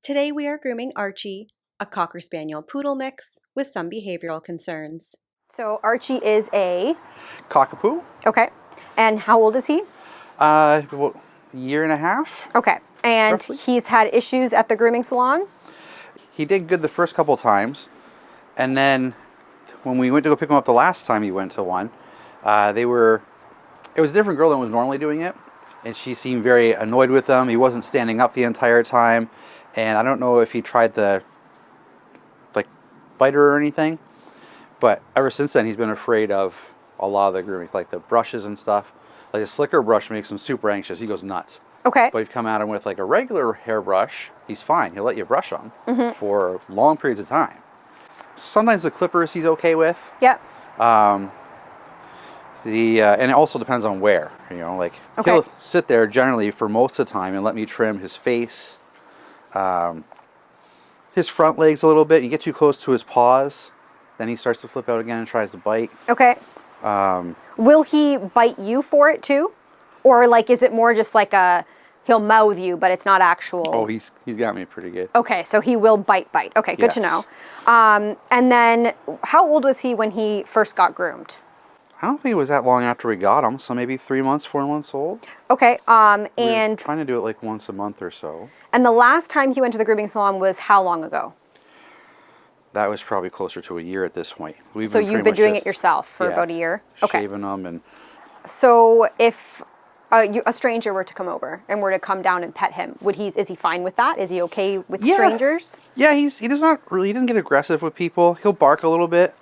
Today we are grooming Archie, a Cocker Spaniel Poodle mix with some behavioral concerns. So Archie is a... Cockapoo. Okay. And how old is he? About a year and a half. Okay. And roughly. He's had issues at the grooming salon? He did good the first couple times. And then when we went to go pick him up the last time he went to one, it was a different girl than was normally doing it. And she seemed very annoyed with him. He wasn't standing up the entire time. And I don't know if he tried to bite her or anything. But ever since then, he's been afraid of a lot of the grooming, like the brushes and stuff. Like a slicker brush makes him super anxious. He goes nuts. Okay. But if you come at him with like a regular hairbrush, he's fine. He'll let you brush him for long periods of time. Sometimes the clippers he's okay with. Yep. And it also depends on where, like Okay. he'll sit there generally for most of the time and let me trim his face, his front legs a little bit. You get too close to his paws, then he starts to flip out again and tries to bite. Okay. Will he bite you for it too? Or is it more just like he'll mouth you, but it's not actual? Oh, he's got me pretty good. Okay, so he will bite. Okay, good to know. And then how old was he when he first got groomed? I don't think it was that long after we got him, so maybe 3 months, 4 months old. Okay, We're and trying to do it like once a month or so. the last time he went to the grooming salon was how long ago? That was probably closer to a year at this point. So you've been doing it yourself for about a year? Okay. Shaving them and... So if a stranger were to come over and were to come down and pet him, is he fine with that? Is he okay with strangers? Yeah, he doesn't get aggressive with people. He'll bark a little bit.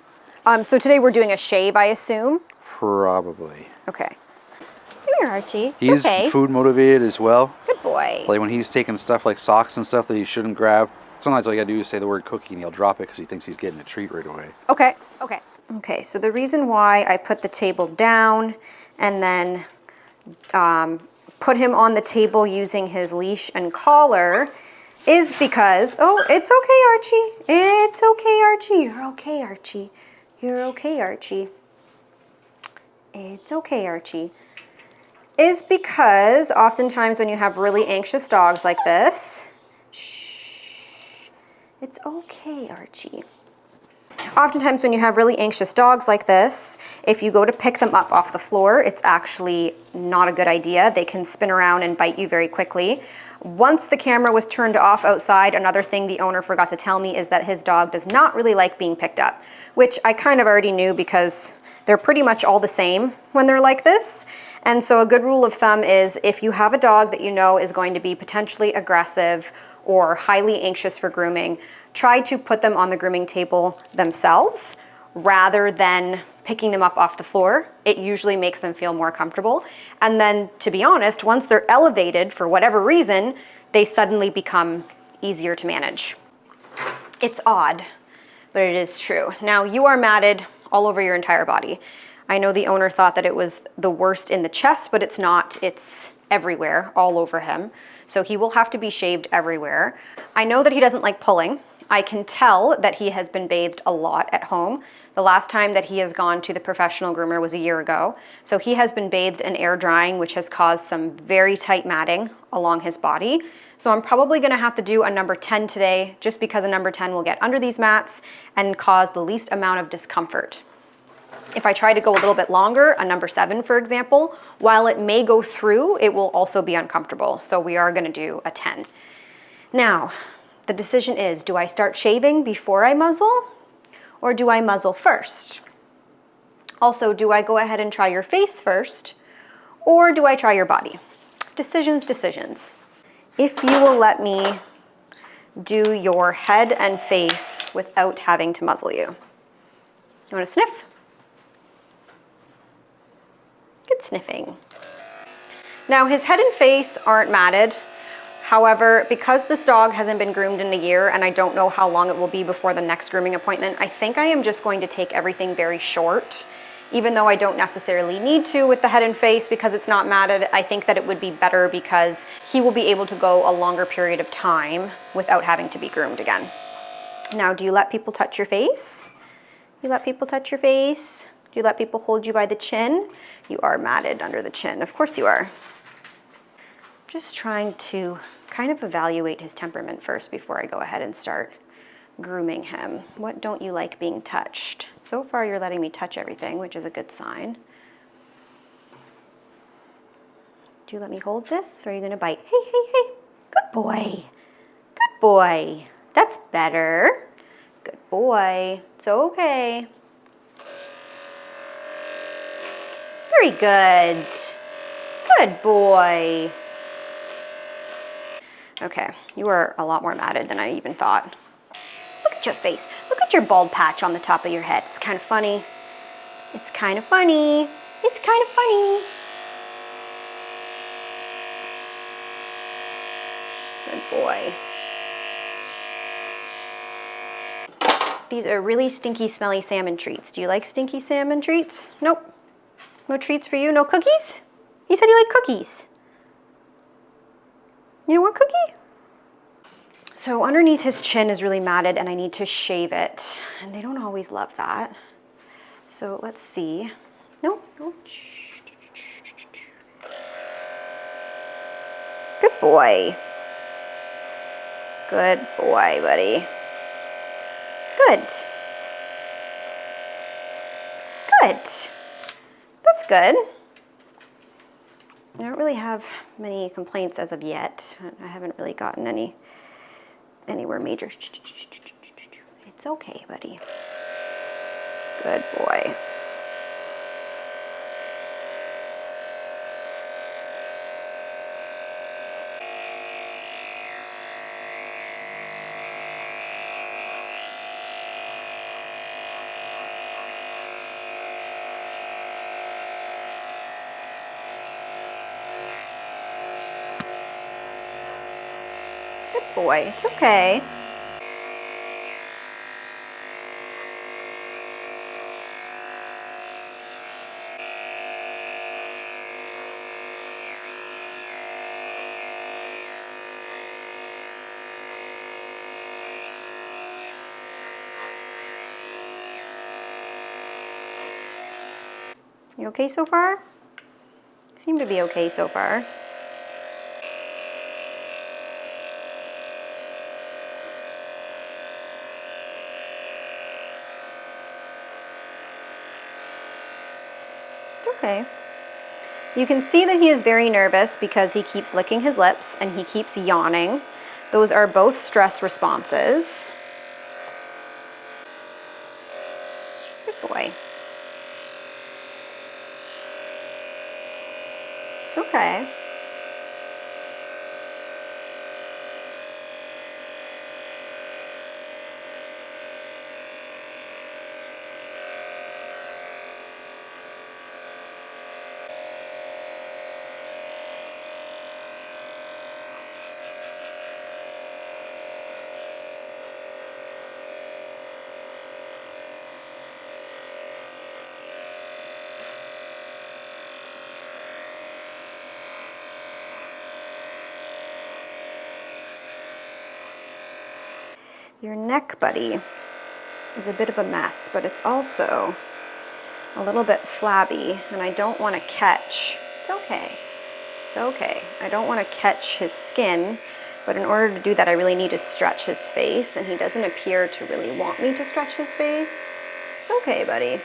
So today we're doing a shave, I assume? Probably. Okay. Come here, Archie. He's okay. food motivated as well. Good boy. Like when he's taking stuff like socks and stuff that he shouldn't grab, sometimes all you gotta do is say the word cookie and he'll drop it because he thinks he's getting a treat right away. Okay. Okay, so the reason why I put the table down and then put him on the table using his leash and collar is because, it's okay, Archie. It's okay, Archie. You're okay, Archie. You're okay, Archie. It's okay, Archie. Is because oftentimes when you have really anxious dogs like this, shh, it's okay, Archie. Oftentimes when you have really anxious dogs like this, if you go to pick them up off the floor, it's actually not a good idea. They can spin around and bite you very quickly. Once the camera was turned off outside, another thing the owner forgot to tell me is that his dog does not really like being picked up, which I kind of already knew because they're pretty much all the same when they're like this. And so a good rule of thumb is if you have a dog that you know is going to be potentially aggressive or highly anxious for grooming, try to put them on the grooming table themselves rather than picking them up off the floor. It usually makes them feel more comfortable. And then, to be honest, once they're elevated for whatever reason, they suddenly become easier to manage. It's odd, but it is true. Now, you are matted all over your entire body. I know the owner thought that it was the worst in the chest, but it's not. It's everywhere, all over him. So he will have to be shaved everywhere. I know that he doesn't like pulling. I can tell that he has been bathed a lot at home. The last time that he has gone to the professional groomer was a year ago. So he has been bathed and air drying, which has caused some very tight matting along his body. So I'm probably gonna have to do a number 10 today, just because a number 10 will get under these mats and cause the least amount of discomfort. If I try to go a little bit longer, a number 7, for example, while it may go through, it will also be uncomfortable. So we are gonna do a 10. Now, the decision is, do I start shaving before I muzzle, or do I muzzle first? Also, do I go ahead and try your face first, or do I try your body? Decisions. If you will let me do your head and face without having to muzzle you. You wanna sniff? Good sniffing. Now, his head and face aren't matted. However, because this dog hasn't been groomed in a year and I don't know how long it will be before the next grooming appointment, I think I am just going to take everything very short. Even though I don't necessarily need to with the head and face because it's not matted, I think that it would be better because he will be able to go a longer period of time without having to be groomed again. Now, do you let people touch your face? You let people touch your face? Do you let people hold you by the chin? You are matted under the chin. Of course you are. Just trying to kind of evaluate his temperament first before I go ahead and start grooming him. What don't you like being touched? So far you're letting me touch everything, which is a good sign. Do you let me hold this, or are you gonna bite? Hey, hey, hey, good boy. Good boy. That's better. Good boy. It's okay. Very good. Good boy. Okay, you are a lot more matted than I even thought. Look at your face. Look at your bald patch on the top of your head. It's kind of funny. It's kind of funny. It's kind of funny. Good boy. These are really stinky, smelly salmon treats. Do you like stinky salmon treats? Nope. No treats for you? No cookies? You said you like cookies. You don't want cookie? So underneath his chin is really matted and I need to shave it. And they don't always love that. So let's see. No, no. Good boy. Good boy, buddy. Good. Good. That's good. I don't really have many complaints as of yet. I haven't really gotten anywhere major. It's okay, buddy. Good boy. Good boy. It's okay. You okay so far? Seem to be okay so far. It's okay. You can see that he is very nervous because he keeps licking his lips and he keeps yawning. Those are both stress responses. Good boy. It's okay. Your neck, buddy, is a bit of a mess, but it's also a little bit flabby, and I don't want to catch. It's okay. It's okay. I don't want to catch his skin, but in order to do that, I really need to stretch his face, and he doesn't appear to really want me to stretch his face. It's okay, buddy.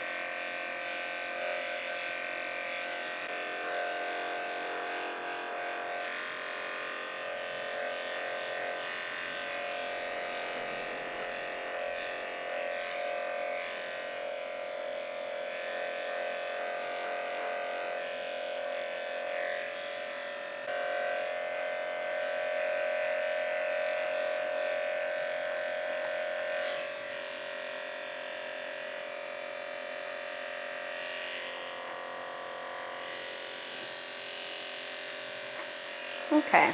Okay,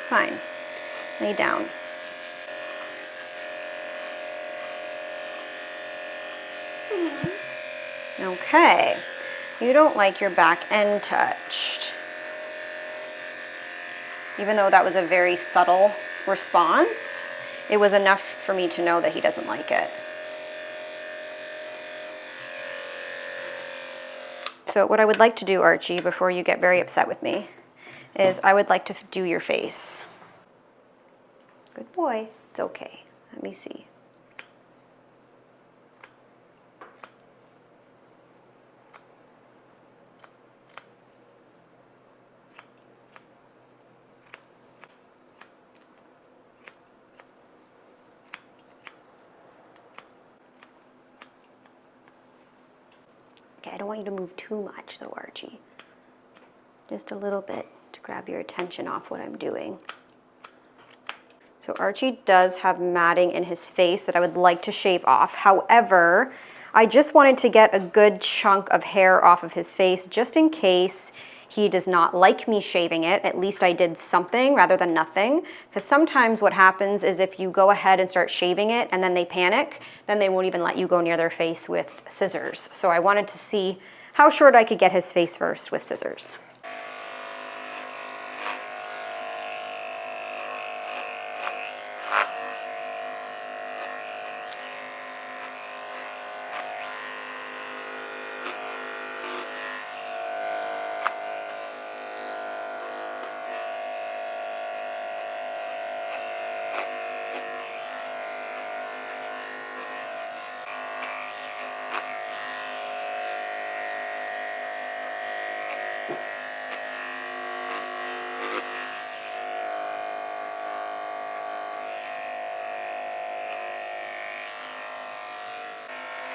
fine. Lay down. Okay, you don't like your back end touched. Even though that was a very subtle response, it was enough for me to know that he doesn't like it. So what I would like to do, Archie, before you get very upset with me, is I would like to do your face. Good boy. It's okay. Let me see. Okay, I don't want you to move too much though, Archie. Just a little bit to grab your attention off what I'm doing. So Archie does have matting in his face that I would like to shave off. However, I just wanted to get a good chunk of hair off of his face just in case he does not like me shaving it. At least I did something rather than nothing. Because sometimes what happens is if you go ahead and start shaving it and then they panic, then they won't even let you go near their face with scissors. So I wanted to see how short I could get his face first with scissors.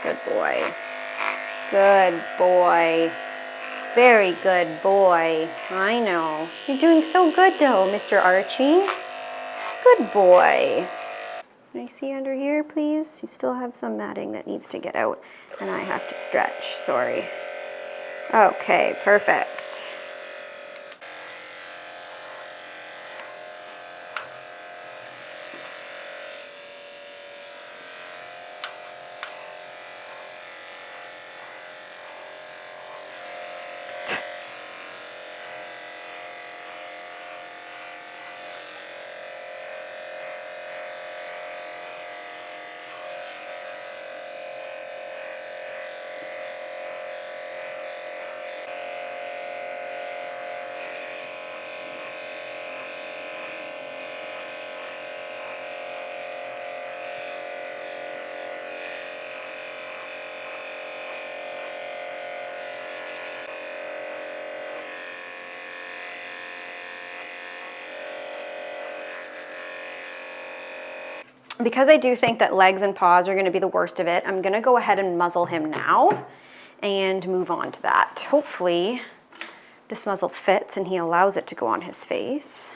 Good boy. Good boy. Very good boy. I know. You're doing so good though, Mr. Archie. Good boy. Can I see under here, please? You still have some matting that needs to get out, and I have to stretch. Sorry. Okay, perfect. Because I do think that legs and paws are going to be the worst of it, I'm going to go ahead and muzzle him now and move on to that. Hopefully this muzzle fits and he allows it to go on his face.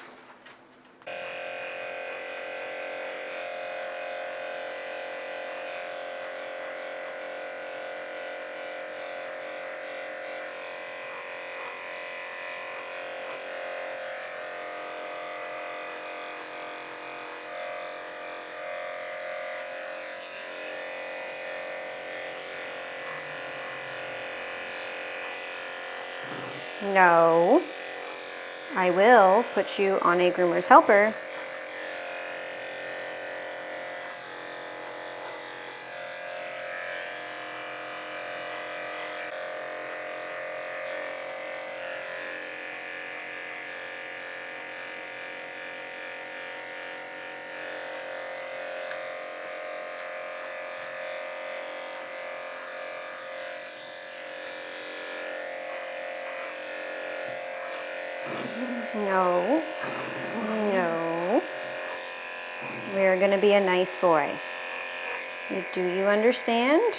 No, I will put you on a groomer's helper. No, no. We're gonna be a nice boy. Do you understand?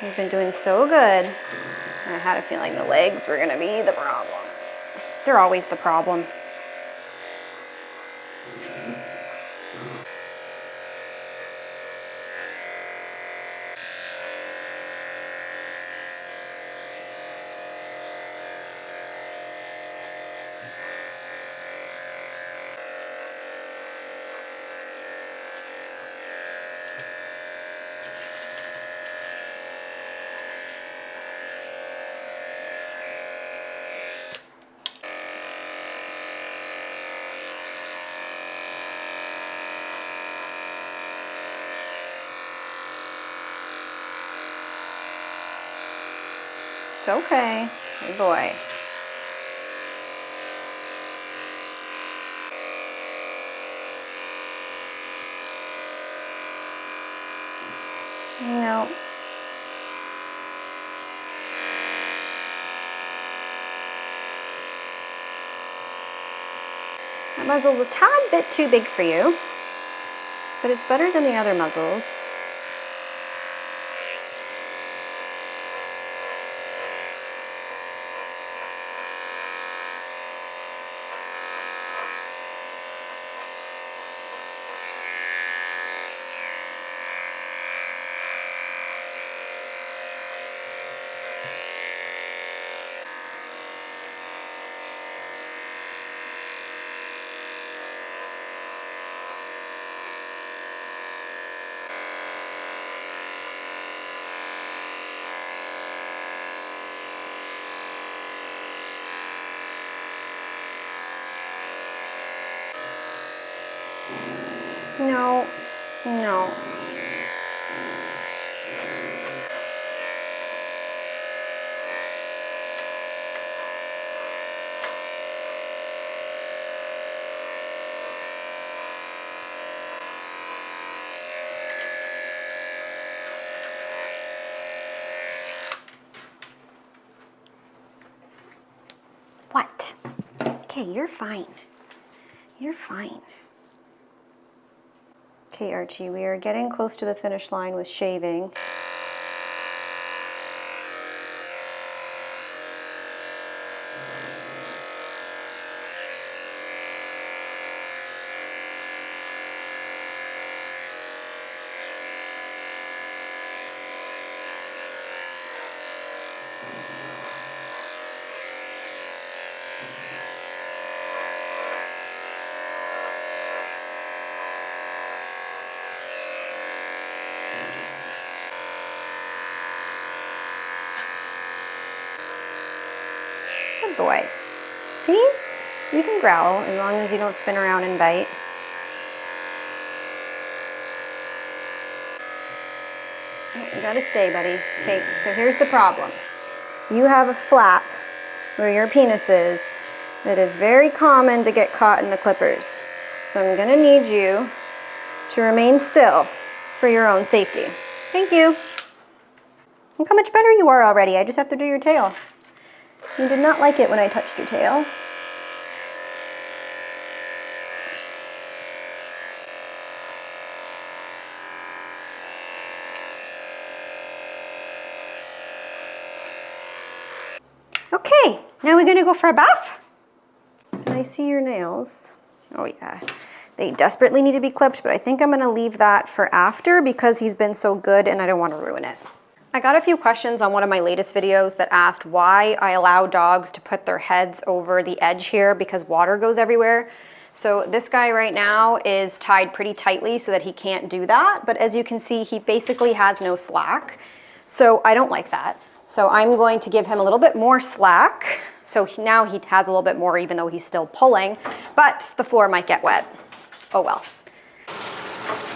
You've been doing so good. I had a feeling the legs were gonna be the problem. They're always the problem. It's okay. Good boy. No. That muzzle's a tad bit too big for you, but it's better than the other muzzles. No, no. What? Okay, you're fine. You're fine. Okay, Archie, we are getting close to the finish line with shaving. Good boy. See? You can growl as long as you don't spin around and bite. You gotta stay, buddy. Okay, so here's the problem. You have a flap where your penis is that is very common to get caught in the clippers. So I'm gonna need you to remain still for your own safety. Thank you. Look how much better you are already. I just have to do your tail. You did not like it when I touched your tail. Okay, now we're gonna go for a bath. Can I see your nails? Oh yeah, they desperately need to be clipped, but I think I'm gonna leave that for after because he's been so good and I don't wanna ruin it. I got a few questions on one of my latest videos that asked why I allow dogs to put their heads over the edge here because water goes everywhere. So this guy right now is tied pretty tightly so that he can't do that, but as you can see, he basically has no slack. So I don't like that. So I'm going to give him a little bit more slack. So now he has a little bit more even though he's still pulling, but the floor might get wet. Oh well.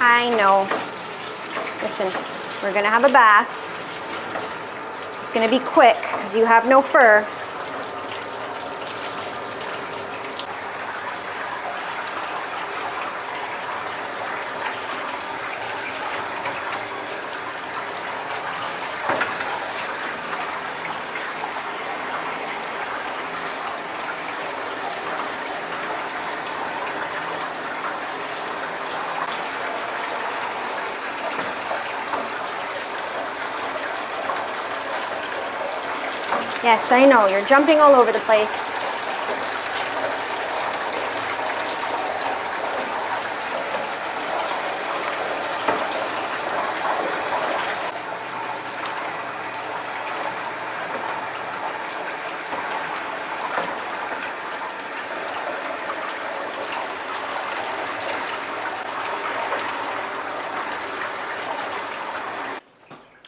I know. Listen, we're gonna have a bath. It's gonna be quick because you have no fur. Yes, I know, you're jumping all over the place.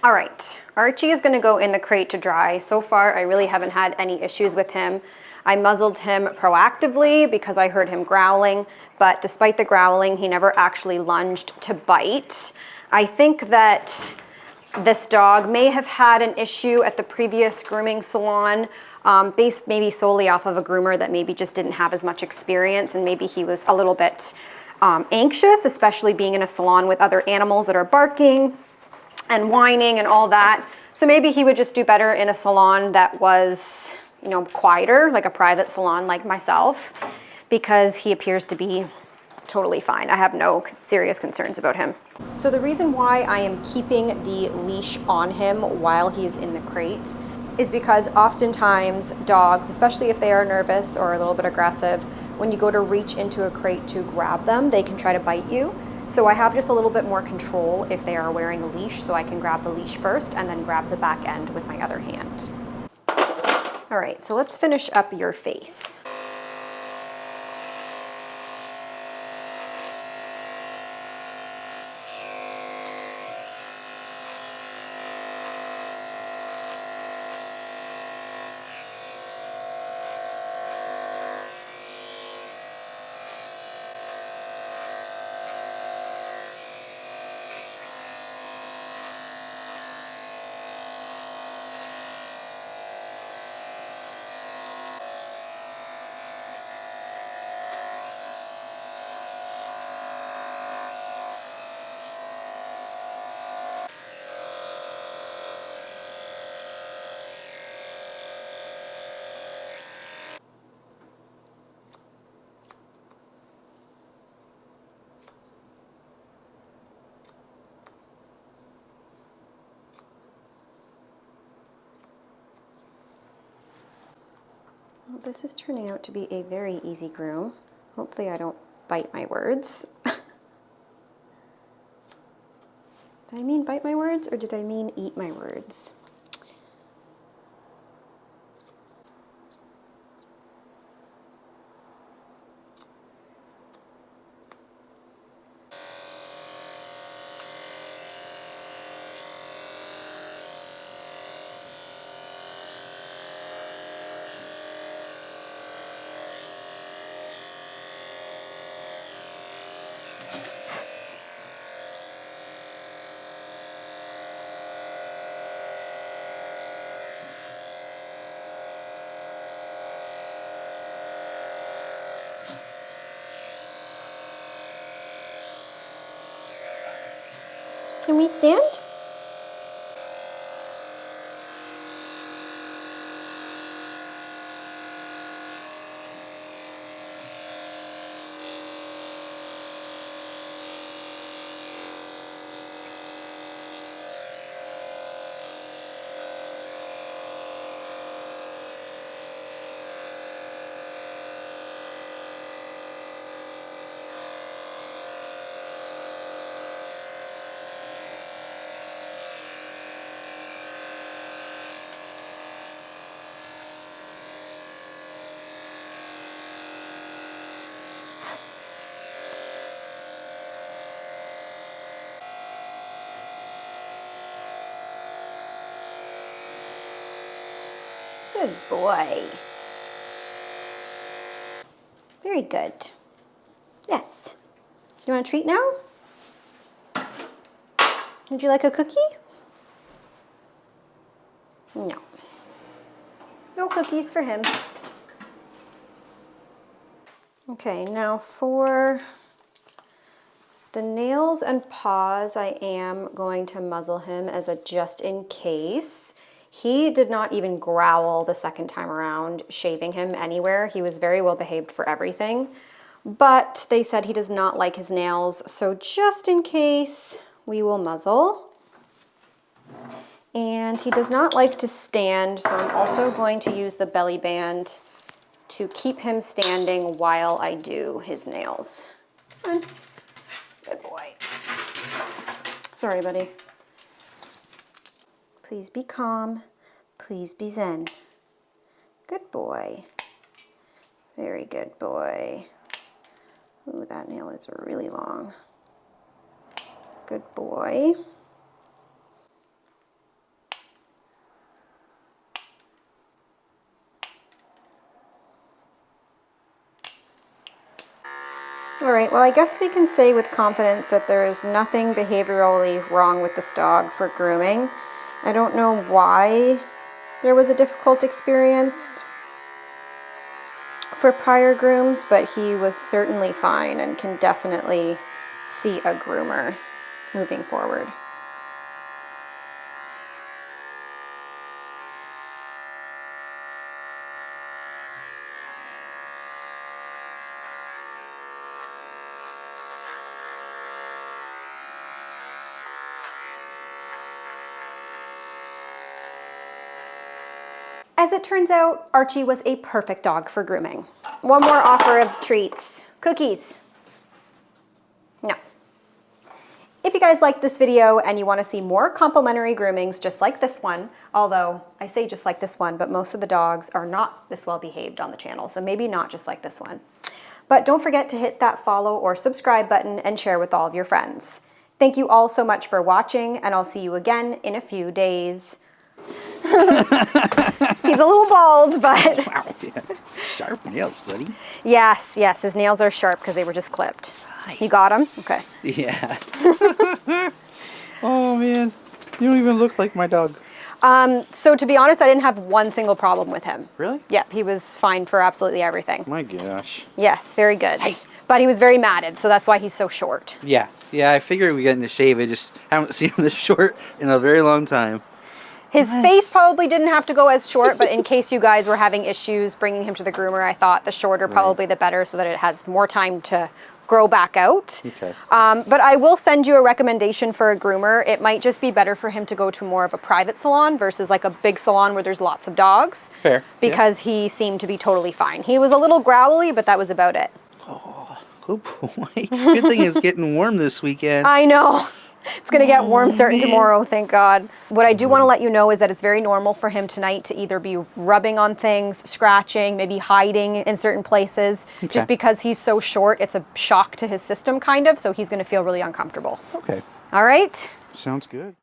All right, Archie is gonna go in the crate to dry. So far, I really haven't had any issues with him. I muzzled him proactively because I heard him growling, but despite the growling, he never actually lunged to bite. I think that this dog may have had an issue at the previous grooming salon, based maybe solely off of a groomer that maybe just didn't have as much experience, and maybe he was a little bit anxious, especially being in a salon with other animals that are barking. and whining and all that. So maybe he would just do better in a salon that was, you know, quieter, like a private salon like myself, because he appears to be totally fine. I have no serious concerns about him. So the reason why I am keeping the leash on him while he is in the crate is because oftentimes dogs, especially if they are nervous or a little bit aggressive, when you go to reach into a crate to grab them, they can try to bite you. So I have just a little bit more control if they are wearing a leash, so I can grab the leash first and then grab the back end with my other hand. All right, so let's finish up your face. Well, this is turning out to be a very easy groom. Hopefully I don't bite my words. Did I mean bite my words or did I mean eat my words? Can we stand? Good boy. Very good. Yes. You want a treat now? Would you like a cookie? No. No cookies for him. Okay, now for the nails and paws, I am going to muzzle him as a just in case. He did not even growl the second time around shaving him anywhere. He was very well behaved for everything, but they said he does not like his nails, so just in case, we will muzzle. And he does not like to stand, so I'm also going to use the belly band to keep him standing while I do his nails. Come on. Good boy. Sorry, buddy. Please be calm. Please be zen. Good boy. Very good boy. Ooh, that nail is really long. Good boy. All right, well, I guess we can say with confidence that there is nothing behaviorally wrong with this dog for grooming. I don't know why there was a difficult experience for prior grooms, but he was certainly fine and can definitely see a groomer moving forward. As it turns out, Archie was a perfect dog for grooming. One more offer of treats. Cookies. No. If you guys liked this video and you want to see more complimentary groomings just like this one, although I say just like this one, but most of the dogs are not this well behaved on the channel, so maybe not just like this one. But don't forget to hit that follow or subscribe button and share with all of your friends. Thank you all so much for watching, and I'll see you again in a few days. He's a little bald, but... Wow, yeah. Sharp nails, buddy. Yes, his nails are sharp because they were just clipped. Hi. You got them? Okay. Yeah. Oh, man. You don't even look like my dog. So to be honest, I didn't have one single problem with him. Really? Yep, he was fine for absolutely everything. My gosh. Yes, very good. Hey. But he was very matted, so that's why he's so short. Yeah. Yeah, I figured we got into shave. I just haven't seen him this short in a very long time. His face probably didn't have to go as short, but in case you guys were having issues bringing him to the groomer, I thought the shorter probably the better so that it has more time to grow back out. Okay. But I will send you a recommendation for a groomer. It might just be better for him to go to more of a private salon versus like a big salon where there's lots of dogs. Fair. Because he seemed to be totally fine. He was a little growly, but that was about it. Oh, good boy. Good thing it's getting warm this weekend. I know. It's going to get warm starting tomorrow, thank God. What I do want to let you know is that it's very normal for him tonight to either be rubbing on things, scratching, maybe hiding in certain places. Okay. Just because he's so short, it's a shock to his system kind of, so he's going to feel really uncomfortable. Okay. All right? Sounds good.